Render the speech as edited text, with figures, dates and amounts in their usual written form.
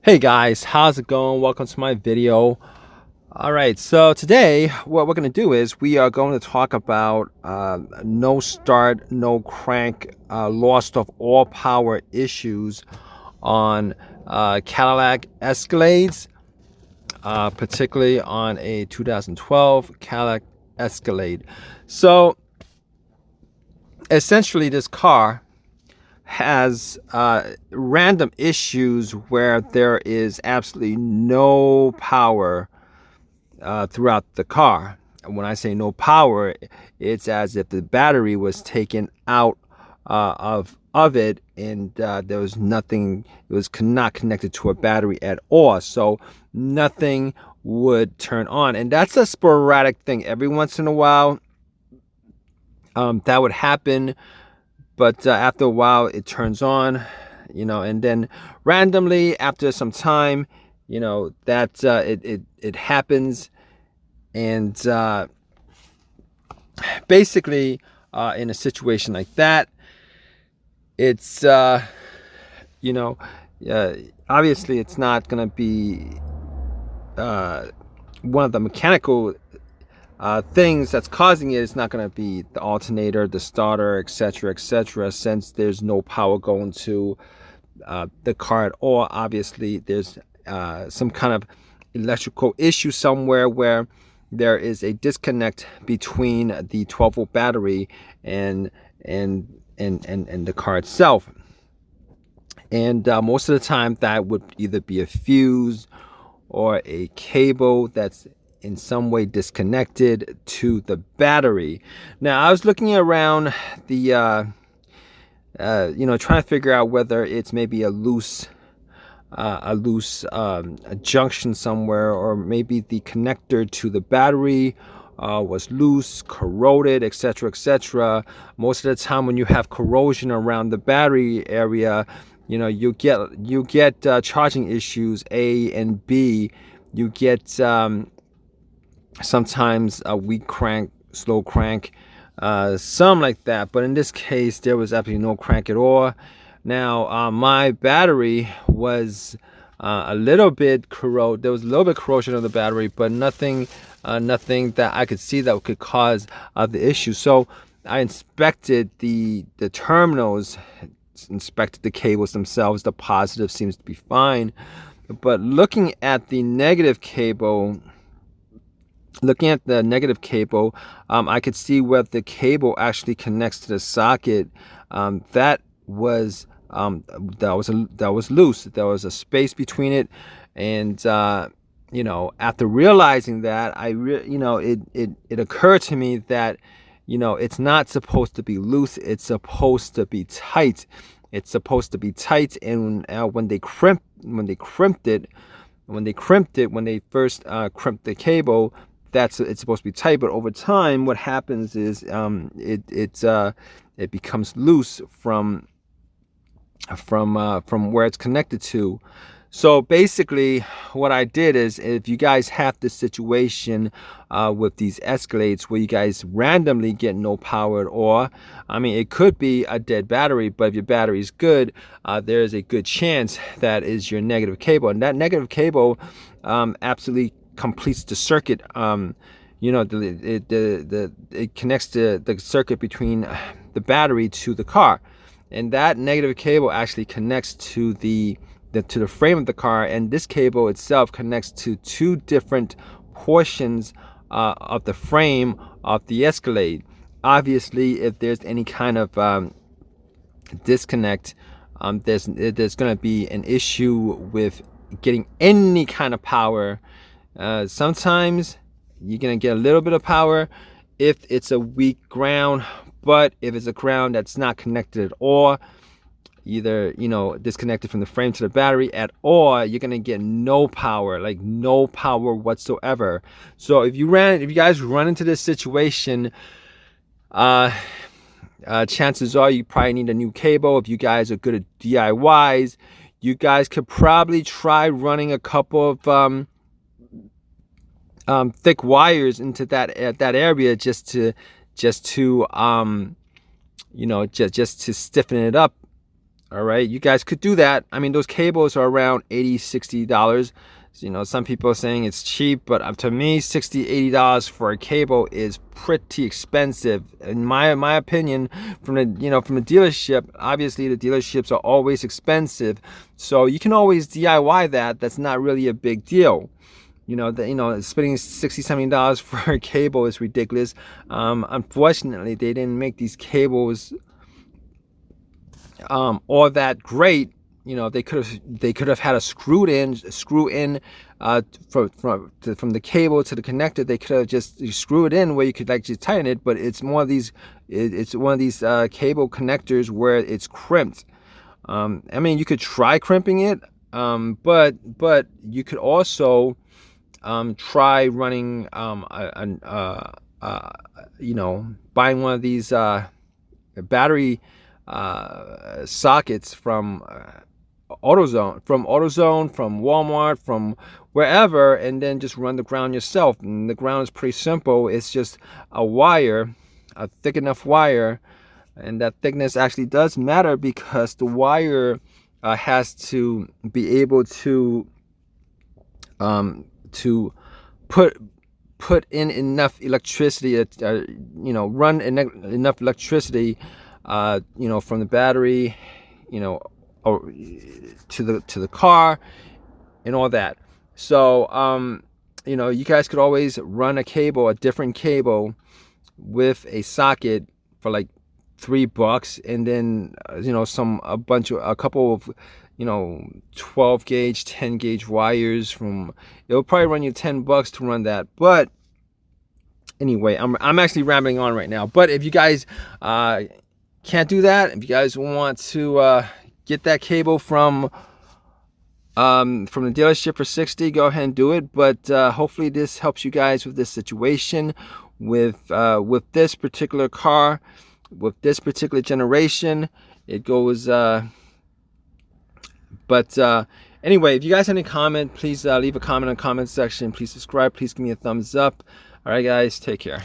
Hey guys, how's it going? Welcome to my video. All right, so today what we're going to do is we are going to talk about no start, no crank, loss of all power issues on Cadillac Escalades, particularly on a 2012 Cadillac Escalade. So essentially this car has random issues where there is absolutely no power throughout the car. And when I say no power, it's as if the battery was taken out of it, and there was nothing. It was not connected to a battery at all, so nothing would turn on. And that's a sporadic thing. Every once in a while, that would happen. But after a while, it turns on, and then randomly after some time, that it happens, and basically, in a situation like that, it's obviously it's not gonna be one of the mechanical things that's causing it. Is not going to be the alternator, the starter, etc., since there's no power going to the car at all. Obviously there's some kind of electrical issue somewhere where there is a disconnect between the 12-volt battery and the car itself. And most of the time that would either be a fuse or a cable that's in some way disconnected to the battery. Now I was looking around the trying to figure out whether it's maybe a loose junction somewhere, or maybe the connector to the battery was loose, corroded, etc. Most of the time when you have corrosion around the battery area, you get charging issues A and B. You get sometimes a weak crank, slow crank, some like that. But in this case, there was absolutely no crank at all. Now my battery was a little bit corroded. There was a little bit of corrosion of the battery, but nothing that I could see that could cause the issue. So I inspected the terminals, inspected the cables themselves. The positive seems to be fine, but looking at the negative cable, I could see where the cable actually connects to the socket. That was loose. There was a space between it, and after realizing that, it occurred to me that it's not supposed to be loose. It's supposed to be tight. It's supposed to be tight. And when they crimped it, when they first crimped the cable, it's supposed to be tight. But over time, what happens is it becomes loose from where it's connected to. So basically what I did is, if you guys have this situation with these Escalades where you guys randomly get no power at all, I mean, it could be a dead battery, but if your battery is good, there is a good chance that is your negative cable. And that negative cable absolutely completes the circuit. It connects to the circuit between the battery to the car, and that negative cable actually connects to the frame of the car, and this cable itself connects to two different portions of the frame of the Escalade. Obviously, if there's any kind of disconnect, there's going to be an issue with getting any kind of power. Sometimes you're going to get a little bit of power if it's a weak ground, but if it's a ground that's not connected at all, either disconnected from the frame to the battery at all, you're going to get no power, like no power whatsoever. So if you guys run into this situation, chances are you probably need a new cable. If you guys are good at DIYs, you guys could probably try running a couple of thick wires into that area just to stiffen it up All right, you guys could do that. I mean, those cables are around $80-$60. You know, some people are saying it's cheap, but to me, $60-$80 for a cable is pretty expensive, in my opinion. From the dealership, obviously the dealerships are always expensive, so you can always DIY that. That's not really a big deal. Spending $60-$70 for a cable is ridiculous. Unfortunately, they didn't make these cables all that great. They could have had a screw in from the cable to the connector. They could have just screw it in where you could just tighten it, but it's one of these cable connectors where it's crimped. I mean, you could try crimping it, but you could also try running buying one of these battery sockets from AutoZone, from Walmart, from wherever, and then just run the ground yourself. And the ground is pretty simple. It's just a wire, a thick enough wire, and that thickness actually does matter, because the wire has to be able to put in enough electricity, run enough electricity, from the battery, or to the car and all that. So you guys could always run a different cable with a socket for like $3, and then a couple of 12 gauge, 10 gauge wires. It'll probably run you $10 to run that. But anyway, I'm actually rambling on right now. But if you guys can't do that, if you guys want to get that cable from the dealership for $60, go ahead and do it. But hopefully this helps you guys with this situation, with this particular car, with this particular generation. It goes anyway, if you guys have any comment, please leave a comment in the comment section. Please subscribe. Please give me a thumbs up. All right, guys, take care.